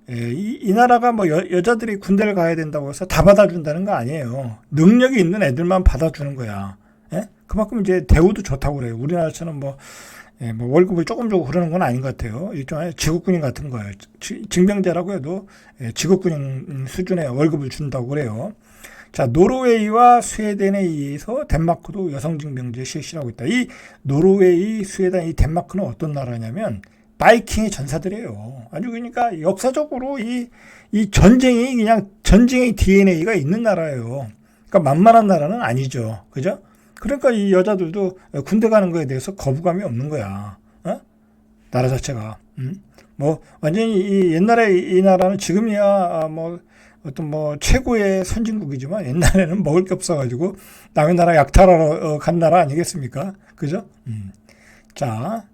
이 나라가 뭐 여자들이 군대를 가야 된다고 해서 다 받아준다는 거 아니에요. 능력이 있는 애들만 받아주는 거야. 예? 그만큼 이제 대우도 좋다고 그래요. 우리나라처럼 뭐 월급을 조금 주고 그러는 건 아닌 것 같아요. 일종의 직업군인 같은 거예요. 징병제라고 해도 직업군인 수준의 월급을 준다고 그래요. 자, 노르웨이와 스웨덴에 의해서 덴마크도 여성 징병제 실시하고 있다. 이 노르웨이, 스웨덴, 이 덴마크는 어떤 나라냐면 바이킹의 전사들이에요. 아주 그러니까 역사적으로 이 전쟁이 그냥 전쟁의 DNA가 있는 나라예요. 그러니까 만만한 나라는 아니죠. 그죠? 그러니까 이 여자들도 군대 가는 거에 대해서 거부감이 없는 거야. 어? 나라 자체가. 뭐 완전히 이 옛날에 이 나라는 지금이야 뭐 어떤 뭐 최고의 선진국이지만 옛날에는 먹을 게 없어가지고 남의 나라 약탈하러 간 나라 아니겠습니까? 그죠? 자,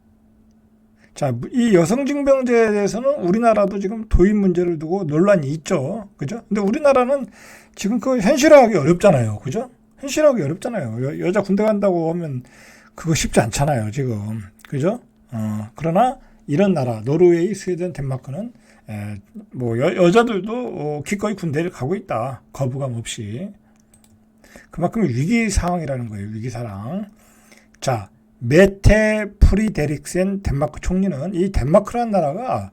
이 여성징병제에 대해서는 우리나라도 지금 도입 문제를 두고 논란이 있죠. 그죠? 근데 우리나라는 지금 그 현실화하기 어렵잖아요. 그죠? 현실화하기 어렵잖아요. 여자 군대 간다고 하면 그거 쉽지 않잖아요. 지금. 그죠? 그러나 이런 나라, 노르웨이, 스웨덴, 덴마크는 뭐 여자들도 기꺼이 군대를 가고 있다. 거부감 없이. 그만큼 위기 상황이라는 거예요. 위기 상황. 자, 메테 프리데릭센 덴마크 총리는 이 덴마크라는 나라가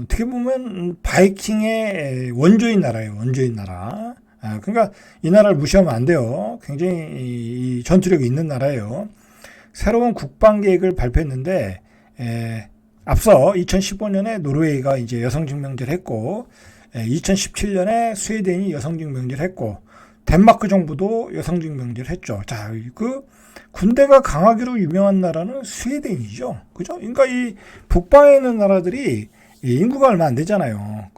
어떻게 보면 바이킹의 원조인 나라예요. 원조인 나라. 그러니까 이 나라를 무시하면 안 돼요. 굉장히 전투력이 있는 나라예요. 새로운 국방 계획을 발표했는데 앞서 2015년에 노르웨이가 이제 여성징병제를 했고 2017년에 스웨덴이 여성징병제를 했고 덴마크 정부도 여성징병제를 했죠. 자, 그 군대가 강하기로 유명한 나라는 스웨덴이죠. 그죠? 그러니까 이 북방에 있는 나라들이 인구가 얼마 안 되잖아요.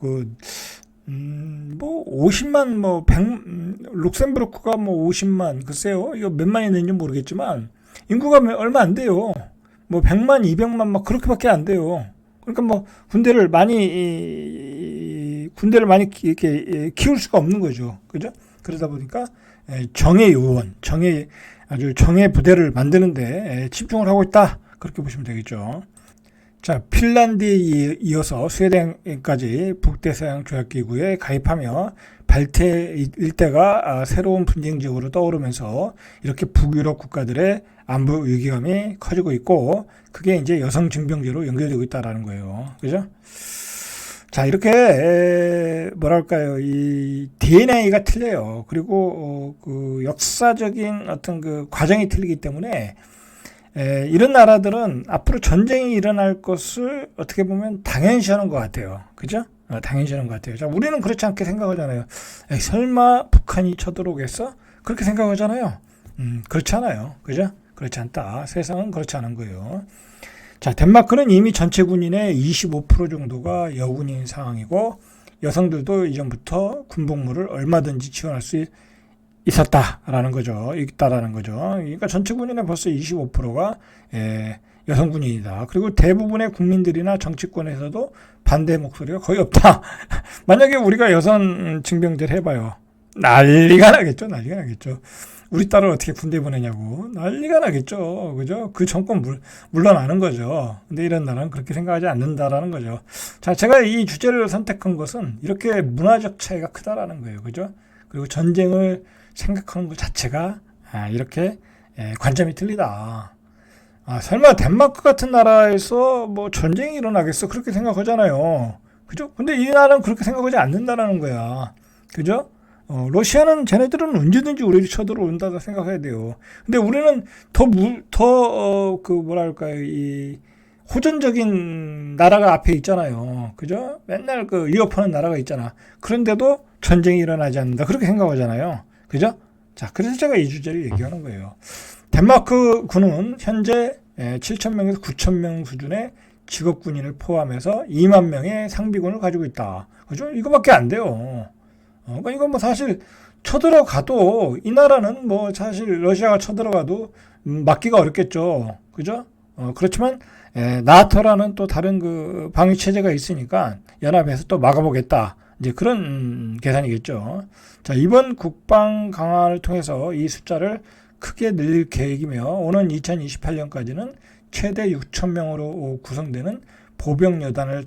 뭐 50만 뭐 100, 룩셈부르크가 뭐 50만 글쎄요. 이거 몇 만이 되는지 모르겠지만 인구가 얼마 안 돼요. 뭐 100만, 200만 막 그렇게밖에 안 돼요. 그러니까 뭐 군대를 많이 이렇게 키울 수가 없는 거죠. 그죠? 그러다 보니까 정예 요원, 아주 정예 부대를 만드는데 집중을 하고 있다. 그렇게 보시면 되겠죠. 자, 핀란드에 이어서 스웨덴까지 북대서양 조약기구에 가입하며 발트 일대가 새로운 분쟁 지역으로 떠오르면서 이렇게 북유럽 국가들의 안보 위기감이 커지고 있고 그게 이제 여성 징병제로 연결되고 있다라는 거예요. 그죠? 자, 이렇게 뭐랄까요, 이 DNA가 틀려요. 그리고 그 역사적인 어떤 그 과정이 틀리기 때문에 이런 나라들은 앞으로 전쟁이 일어날 것을 어떻게 보면 당연시하는 것 같아요. 그죠? 당연시하는 것 같아요. 자, 우리는 그렇지 않게 생각하잖아요. 설마 북한이 쳐들어오겠어? 그렇게 생각하잖아요. 그렇지 않아요. 그죠? 그렇지 않다. 세상은 그렇지 않은 거예요. 자, 덴마크는 이미 전체 군인의 25% 정도가 여군인 상황이고 여성들도 이전부터 군복무를 얼마든지 지원할 수 있다라는 거죠. 그러니까 전체 군인의 벌써 25%가 여성 군인이다. 그리고 대부분의 국민들이나 정치권에서도 반대 목소리가 거의 없다. 만약에 우리가 여성 징병제를 해봐요. 난리가 나겠죠. 우리 딸을 어떻게 군대 보내냐고 난리가 나겠죠. 그죠? 그 정권 물러나는 거죠. 근데 이런 나라는 그렇게 생각하지 않는다라는 거죠. 자, 제가 이 주제를 선택한 것은 이렇게 문화적 차이가 크다라는 거예요. 그죠? 그리고 전쟁을 생각하는 것 자체가 이렇게 관점이 틀리다. 설마 덴마크 같은 나라에서 뭐 전쟁이 일어나겠어? 그렇게 생각하잖아요. 그죠? 근데 이 나라는 그렇게 생각하지 않는다라는 거야. 그죠? 러시아는 쟤네들은 언제든지 우리를 쳐들어온다 생각해야 돼요. 근데 우리는 뭐랄까요, 이 호전적인 나라가 앞에 있잖아요. 그죠? 맨날 위협하는 나라가 있잖아. 그런데도 전쟁이 일어나지 않는다. 그렇게 생각하잖아요. 그죠? 자, 그래서 제가 이 주제를 얘기하는 거예요. 덴마크 군은 현재 7,000명에서 9,000명 수준의 직업군인을 포함해서 2만 명의 상비군을 가지고 있다. 그죠? 이거밖에 안 돼요. 그러니까 이건 뭐 사실 쳐들어가도 이 나라는 뭐 사실 러시아가 쳐들어가도 막기가 어렵겠죠. 그죠? 그렇지만 나토라는 또 다른 그 방위 체제가 있으니까 연합해서 또 막아보겠다. 이제 그런 계산이겠죠. 자, 이번 국방 강화를 통해서 이 숫자를 크게 늘릴 계획이며 오는 2028년까지는 최대 6,000명으로 구성되는 보병 여단을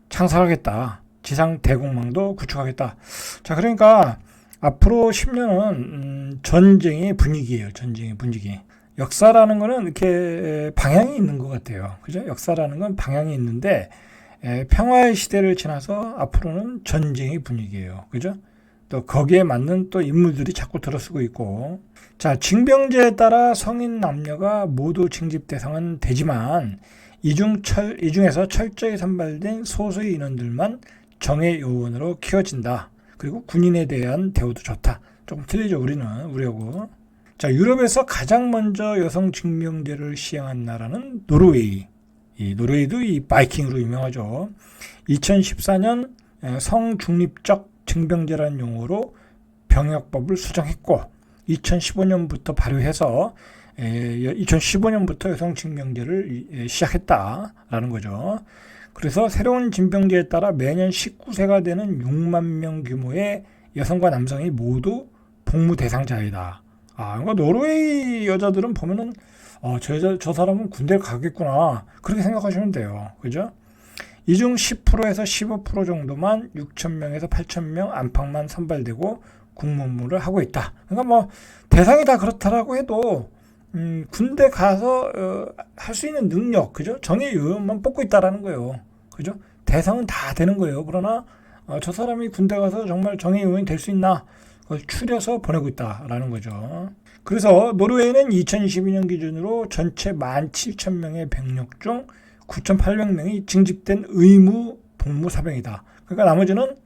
창설하겠다. 지상 대공망도 구축하겠다. 자, 그러니까 앞으로 10년은 전쟁의 분위기예요. 전쟁의 분위기. 역사라는 거는 이렇게 방향이 있는 것 같아요. 그죠? 역사라는 건 방향이 있는데 평화의 시대를 지나서 앞으로는 전쟁의 분위기예요. 그죠? 또 거기에 맞는 또 인물들이 자꾸 들어서고 있고. 자, 징병제에 따라 성인 남녀가 모두 징집 대상은 되지만 이 중에서 철저히 선발된 소수의 인원들만 정예 요원으로 키워진다. 그리고 군인에 대한 대우도 좋다. 조금 틀리죠, 우리하고. 자, 유럽에서 가장 먼저 여성 징병제를 시행한 나라는 노르웨이. 이 노르웨이도 이 바이킹으로 유명하죠. 2014년 성중립적 징병제라는 용어로 병역법을 수정했고 2015년부터 발효해서 2015년부터 여성 징병제를 시작했다라는 거죠. 그래서 새로운 징병제에 따라 매년 19세가 되는 6만 명 규모의 여성과 남성이 모두 복무 대상자이다. 그러니까 노르웨이 여자들은 보면은 저 사람은 군대를 가겠구나 그렇게 생각하시면 돼요. 그죠? 이 중 10%에서 15% 정도만 6,000명에서 8,000명 안팎만 선발되고 군무를 하고 있다. 그러니까 뭐 대상이 다 그렇다라고 해도 군대 가서 할 수 있는 능력, 그죠? 정예 요원만 뽑고 있다라는 거예요. 그죠? 대상은 다 되는 거예요. 그러나 저 사람이 군대 가서 정말 정예 요원이 될 수 있나? 그걸 추려서 보내고 있다라는 거죠. 그래서 노르웨이는 2022년 기준으로 전체 17,000명의 병력 중 9,800명이 징집된 의무 복무 사병이다. 그러니까 나머지는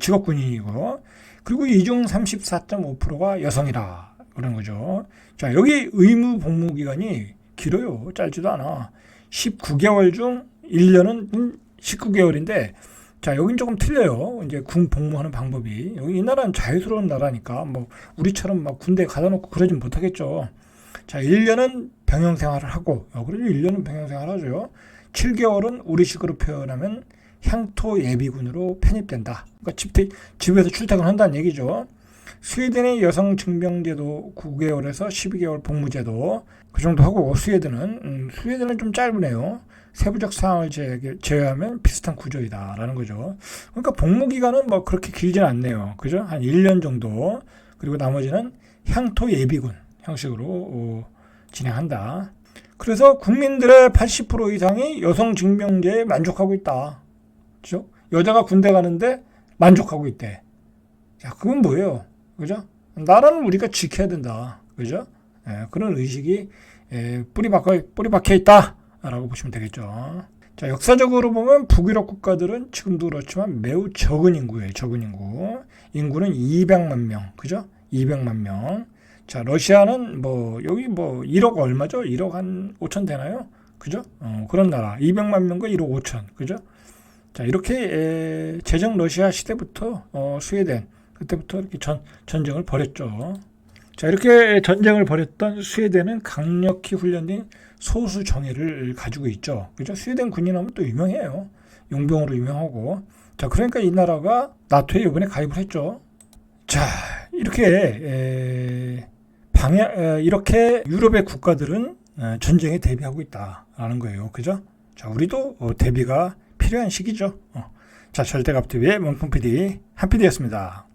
직업 군인이고, 그리고 이 중 34.5%가 여성이라 그런 거죠. 자, 여기 의무 복무 기간이 길어요. 짧지도 않아. 19개월 중 1년은 19개월인데, 자, 여긴 조금 틀려요. 이제 군 복무하는 방법이. 여기 이 나라는 자유스러운 나라니까, 뭐, 우리처럼 막 군대 가다 놓고 그러진 못하겠죠. 자, 1년은 병영 생활을 하고, 그래도 1년은 병영 생활을 하죠. 7개월은 우리식으로 표현하면 향토 예비군으로 편입된다. 그러니까 집에서 출퇴근한다는 얘기죠. 스웨덴의 여성 징병제도 9개월에서 12개월 복무제도 그 정도 하고, 스웨덴은 좀 짧으네요. 세부적 사항을 제외하면 비슷한 구조이다라는 거죠. 그러니까 복무 기간은 뭐 그렇게 길지는 않네요. 그죠? 한 1년 정도. 그리고 나머지는 향토 예비군 형식으로 진행한다. 그래서 국민들의 80% 이상이 여성 징병제에 만족하고 있다. 그죠? 여자가 군대 가는데 만족하고 있대. 자, 그건 뭐예요? 그죠? 나라는 우리가 지켜야 된다. 그죠? 그런 의식이 뿌리 박혀 있다. 라고 보시면 되겠죠. 자, 역사적으로 보면 북유럽 국가들은 지금도 그렇지만 매우 적은 인구예요. 적은 인구. 인구는 200만 명. 그죠? 200만 명. 자, 러시아는 여기 1억 얼마죠? 1억 한 5천 되나요? 그죠? 그런 나라. 200만 명과 1억 5천. 그죠? 자, 이렇게 제정 러시아 시대부터 스웨덴 그때부터 이렇게 전쟁을 벌였죠. 자, 이렇게 전쟁을 벌였던 스웨덴은 강력히 훈련된 소수 정예를 가지고 있죠. 그죠? 스웨덴 군인하면 또 유명해요. 용병으로 유명하고. 자, 그러니까 이 나라가 나토에 이번에 가입을 했죠. 자, 이렇게 이렇게 유럽의 국가들은 전쟁에 대비하고 있다라는 거예요. 그죠? 자, 우리도 대비가 필요한 시기죠. 자, 절대갑TV의 멍풍PD 한PD였습니다.